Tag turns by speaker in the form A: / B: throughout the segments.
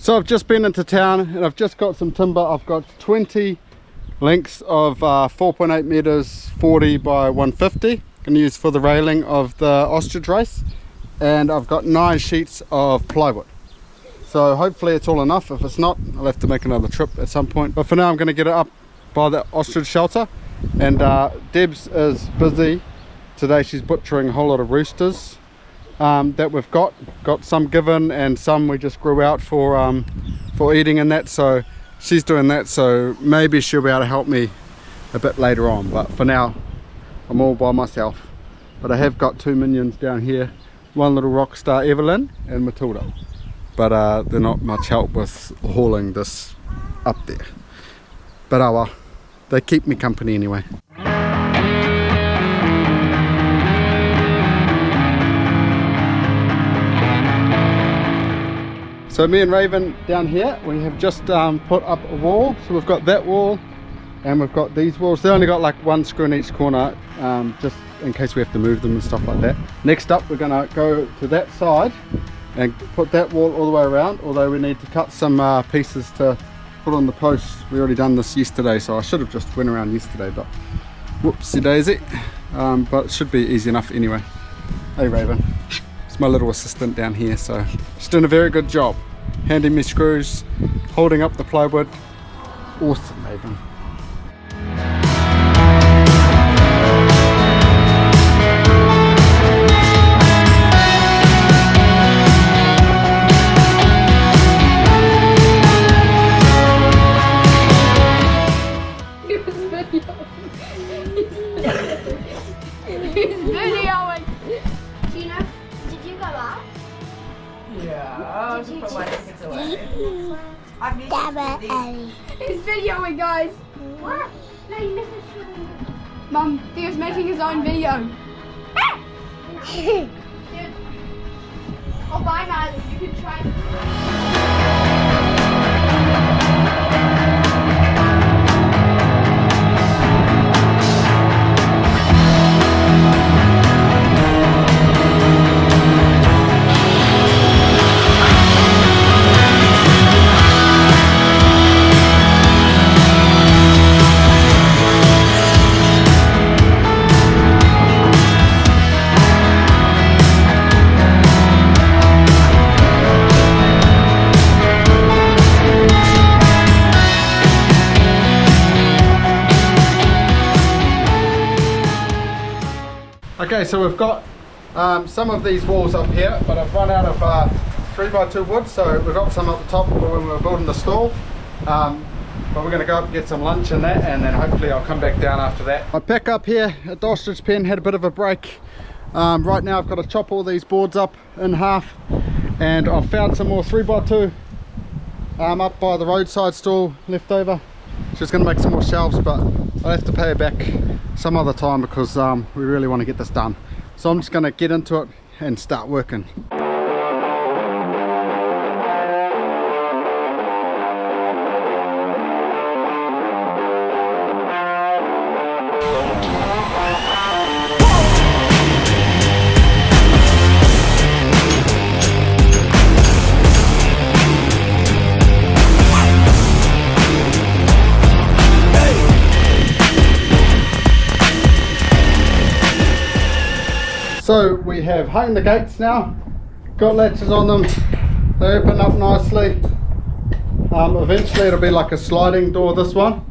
A: So I've just been into town and I've just got some timber. I've got 20 lengths of 4.8 meters, 40 by 150. Going to use for the railing of the ostrich race. And I've got 9 sheets of plywood. So hopefully it's all enough. If it's not, I'll have to make another trip at some point. But for now I'm going to get it up by the ostrich shelter. And Debs is busy today. She's butchering a whole lot of roosters that we've got some given and some we just grew out for eating and that. So she's doing that, so maybe she'll be able to help me a bit later on. But for now I'm all by myself. But I have got 2 minions down here. One little rock star, Evelyn, and Matilda, but they're not much help with hauling this up there. But oh well, they keep me company anyway. So me and Raven down here, we have just put up a wall. So we've got that wall and we've got these walls. They only got like 1 screw in each corner, just in case we have to move them and stuff like that. Next up we're going to go to that side and put that wall all the way around, although we need to cut some pieces to put on the posts. We already done this yesterday, so I should have just went around yesterday, but whoopsie daisy. But it should be easy enough anyway. Hey Raven, it's my little assistant down here, so she's doing a very good job handing me screws, holding up the plywood. Awesome Raven.
B: He's videoing, guys. What? No, you missed a Mum, Theo's making his own video. Oh, bye, Miley. You can try.
A: Okay, so we've got some of these walls up here, but I've run out of 3x2 wood, so we've got some up the top for when we're building the stall. But we're going to go up and get some lunch and that, and then hopefully I'll come back down after that. I pack up here at the ostrich pen, had a bit of a break. Right now I've got to chop all these boards up in half, and I've found some more 3x2 up by the roadside stall left over. She's going to make some more shelves, but I'll have to pay her back some other time because we really want to get this done. So I'm just going to get into it and start working. So we have hung the gates now, got latches on them, they open up nicely. Eventually it'll be like a sliding door, this one,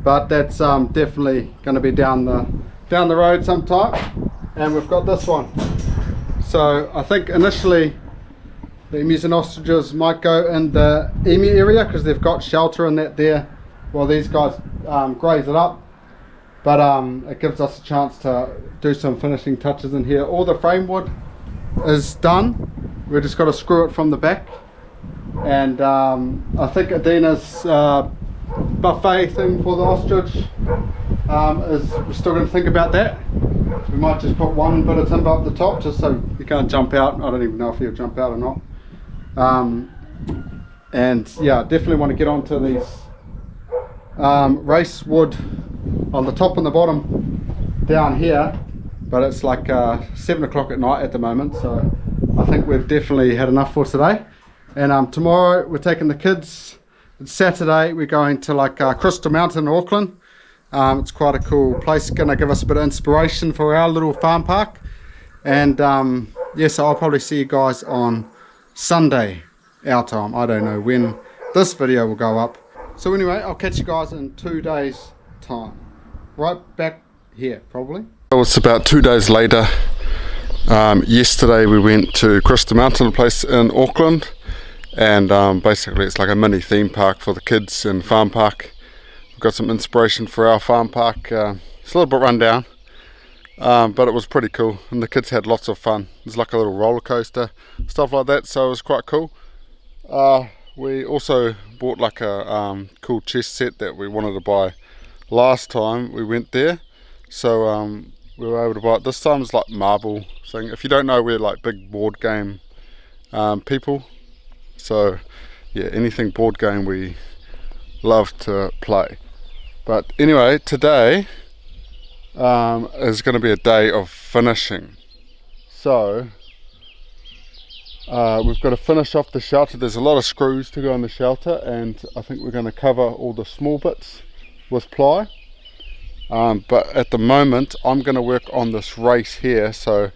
A: but that's definitely going to be down the road sometime. And we've got this one. So I think initially the emus and ostriches might go in the emu area because they've got shelter in that there while these guys graze it up. But it gives us a chance to do some finishing touches in here. All the framework is done. We've just got to screw it from the back. And I think Adina's buffet thing for the ostrich we're still going to think about that. We might just put one bit of timber up the top just so you can't jump out. I don't even know if he'll jump out or not. And yeah, definitely want to get onto these race wood on the top and the bottom down here, but it's like 7 o'clock at night at the moment, so I think we've definitely had enough for today. And tomorrow we're taking the kids. It's Saturday. We're going to like Crystal Mountain in Auckland. It's quite a cool place. Going to give us a bit of inspiration for our little farm park. And yeah, so I'll probably see you guys on Sunday, our time. I don't know when this video will go up. So anyway, I'll catch you guys in 2 days time. Right back here, probably. So it's about 2 days later. Yesterday we went to Crystal Mountain, a place in Auckland. And basically it's like a mini theme park for the kids and farm park. We've got some inspiration for our farm park. It's a little bit run down. But it was pretty cool, and the kids had lots of fun. There's like a little roller coaster, stuff like that, so it was quite cool. We also bought like a cool chess set that we wanted to buy last time we went there, so we were able to buy it this time. It's like marble thing. If you don't know, we're like big board game people, so yeah, anything board game we love to play. But anyway, today is going to be a day of finishing. So we've got to finish off the shelter. There's a lot of screws to go in the shelter, and I think we're going to cover all the small bits with ply. But at the moment I'm going to work on this race here, so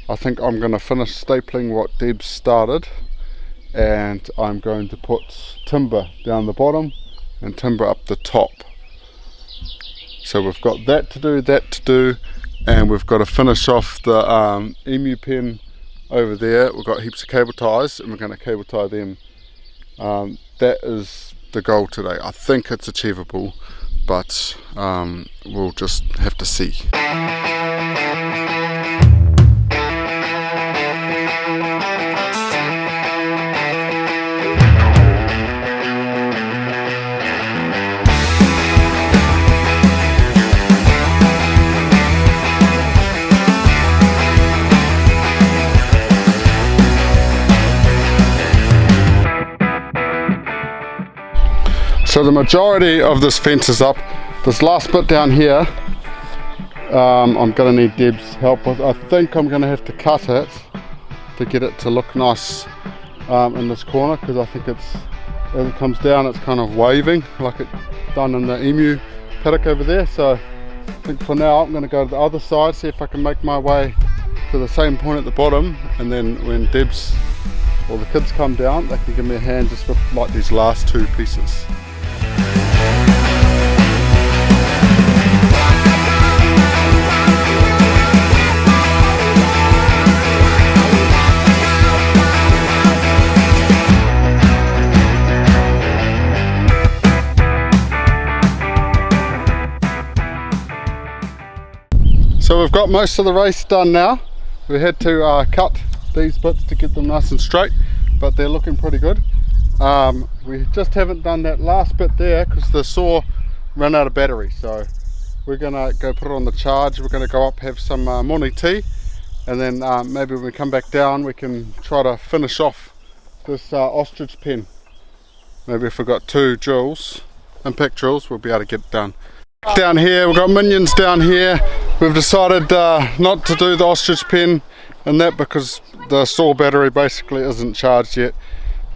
A: I think I'm going to finish stapling what Deb started, and I'm going to put timber down the bottom and timber up the top. So we've got that to do, and we've got to finish off the emu pen over there. We've got heaps of cable ties, and we're going to cable tie them. That is the goal today. I think it's achievable, but we'll just have to see. So the majority of this fence is up. This last bit down here, I'm going to need Deb's help with. I think I'm going to have to cut it to get it to look nice in this corner, because I think it's, as it comes down, it's kind of waving like it done in the emu paddock over there. So I think for now I'm going to go to the other side, see if I can make my way to the same point at the bottom, and then when Deb's or the kids come down, they can give me a hand just with like these last two pieces. So we've got most of the race done now. We had to cut these bits to get them nice and straight, but they're looking pretty good. We just haven't done that last bit there because the saw ran out of battery, so we're gonna go put it on the charge. We're gonna go up, have some morning tea, and then maybe when we come back down we can try to finish off this ostrich pen. Maybe if we've got 2 drills, impact drills, we'll be able to get it done. Down here we've got minions down here. We've decided not to do the ostrich pen and that because the saw battery basically isn't charged yet.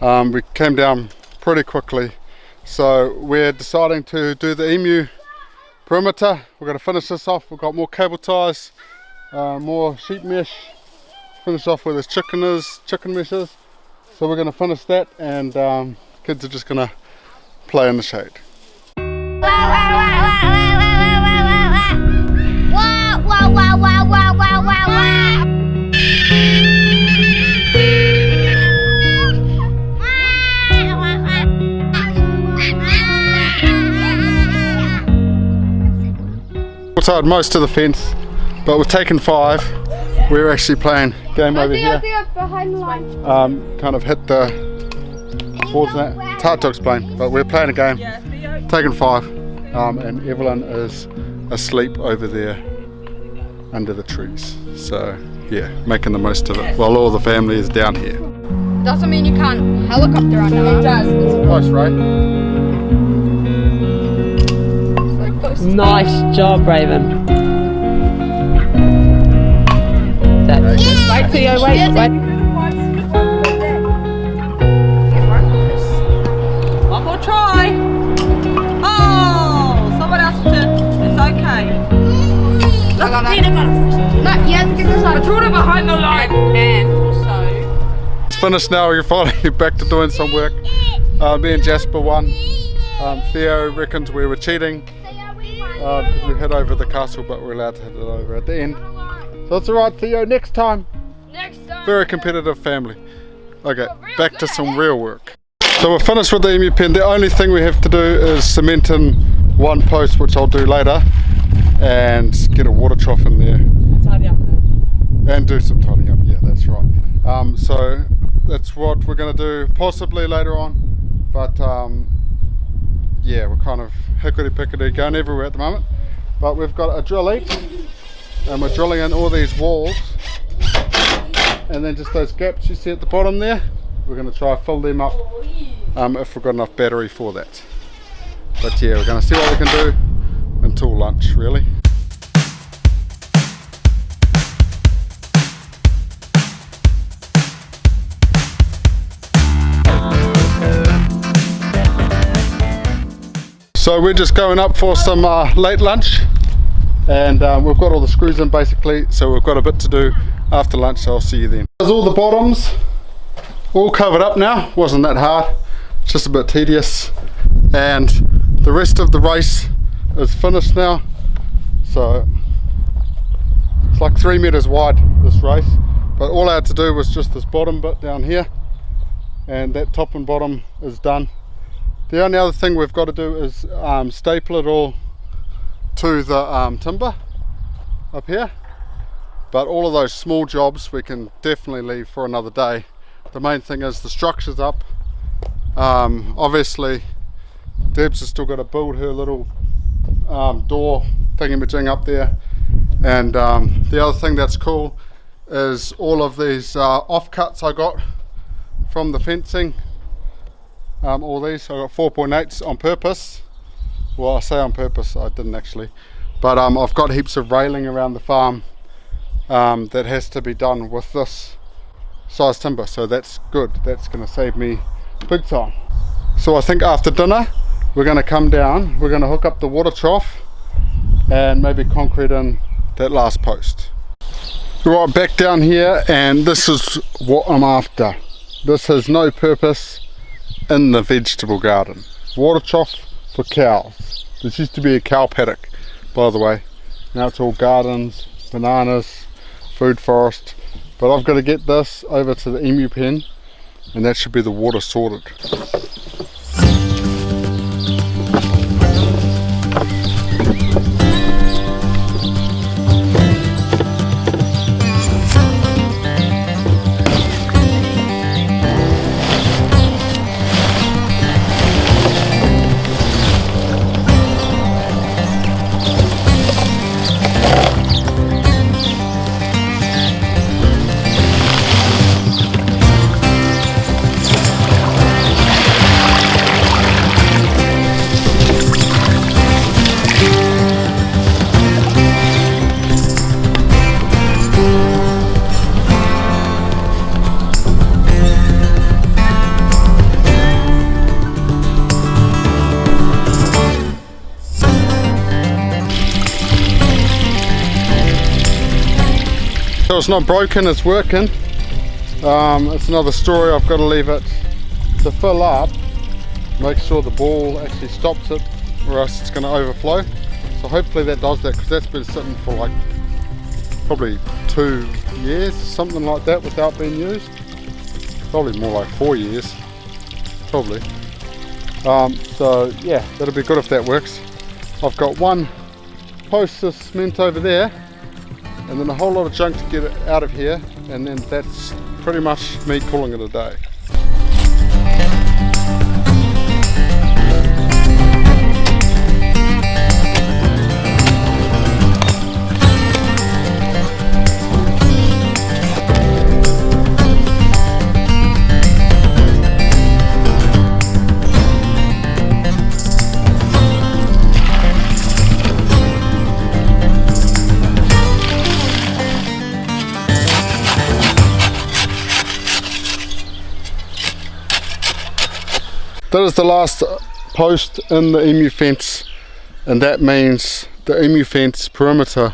A: We came down pretty quickly, so we're deciding to do the emu perimeter. We're going to finish this off. We've got more cable ties, more sheep mesh, finish off where there's chicken meshes, so we're going to finish that, and kids are just going to play in the shade. Outside most of the fence, but we've taken 5. We're actually playing game over here.
B: Behind the line.
A: Kind of hit the boards and that. It's hard to explain, but we're playing a game. Taken 5, and Evelyn is asleep over there under the trees. So yeah, making the most of it while all the family is down here.
B: Doesn't mean you can't helicopter on it. It does.
A: Close, right?
C: Nice job, Raven. Wait, Theo, wait.
A: finished now. We're finally back to doing some work. Me and Jasper won. Theo reckons we were cheating because we hit over the castle, but we're allowed to hit it over at the end. So it's alright, Theo, next time. Very competitive family. Okay, back to some real work. So we're finished with the emu pen. The only thing we have to do is cement in one post, which I'll do later, and get a water trough in there.
C: Tidy up there.
A: And do some tidying up, yeah, that's right. So that's what we're going to do possibly later on, but yeah, we're kind of hickety-pickety going everywhere at the moment. But we've got a drill heap, and we're drilling in all these walls, and then just those gaps you see at the bottom there, we're going to try to fill them up if we've got enough battery for that. But yeah, we're going to see what we can do until lunch, really. So we're just going up for some late lunch, and we've got all the screws in basically, so we've got a bit to do after lunch, so I'll see you then. There's all the bottoms all covered up now. Wasn't that hard, it's just a bit tedious, and the rest of the race is finished now. So it's like 3 meters wide, this race, but all I had to do was just this bottom bit down here, and that top and bottom is done. The only other thing we've got to do is staple it all to the timber up here, but all of those small jobs we can definitely leave for another day. The main thing is the structure's up. Obviously Debs has still got to build her little door thingamajig up there, and the other thing that's cool is all of these offcuts I got from the fencing. All these, so I got 4.8s on purpose. Well, I say on purpose, I didn't actually, but I've got heaps of railing around the farm that has to be done with this size timber, so that's good. That's going to save me big time. So I think after dinner we're going to come down, we're going to hook up the water trough and maybe concrete in that last post. Right, back down here, and this is what I'm after. This has no purpose in the vegetable garden. Water trough for cows. This used to be a cow paddock, by the way. Now it's all gardens, bananas, food forest. But I've got to get this over to the emu pen, and that should be the water sorted. So it's not broken, it's working. It's another story. I've got to leave it to fill up, make sure the ball actually stops it, or else it's going to overflow. So hopefully that does that, because that's been sitting for like probably 2 years, something like that, without being used. Probably more like 4 years, probably. So yeah, that'll be good if that works. I've got one post of cement over there, and then a whole lot of junk to get it out of here, and then that's pretty much me calling it a day. That is the last post in the emu fence, and that means the emu fence perimeter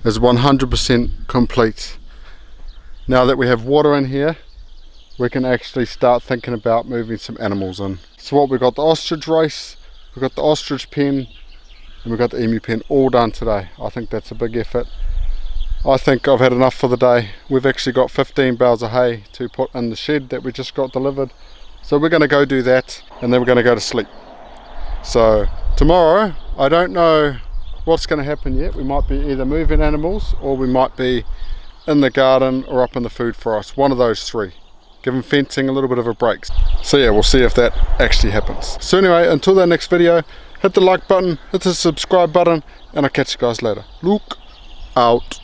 A: is 100% complete. Now that we have water in here, we can actually start thinking about moving some animals in. So what, we got the ostrich race, we got the ostrich pen, and we got the emu pen all done today. I think that's a big effort. I think I've had enough for the day. We've actually got 15 bales of hay to put in the shed that we just got delivered. So we're going to go do that, and then we're going to go to sleep. So tomorrow, I don't know what's going to happen yet. We might be either moving animals, or we might be in the garden or up in the food forest. One of those three. Giving fencing a little bit of a break. So yeah, we'll see if that actually happens. So anyway, until that next video, hit the like button, hit the subscribe button, and I'll catch you guys later. Look out.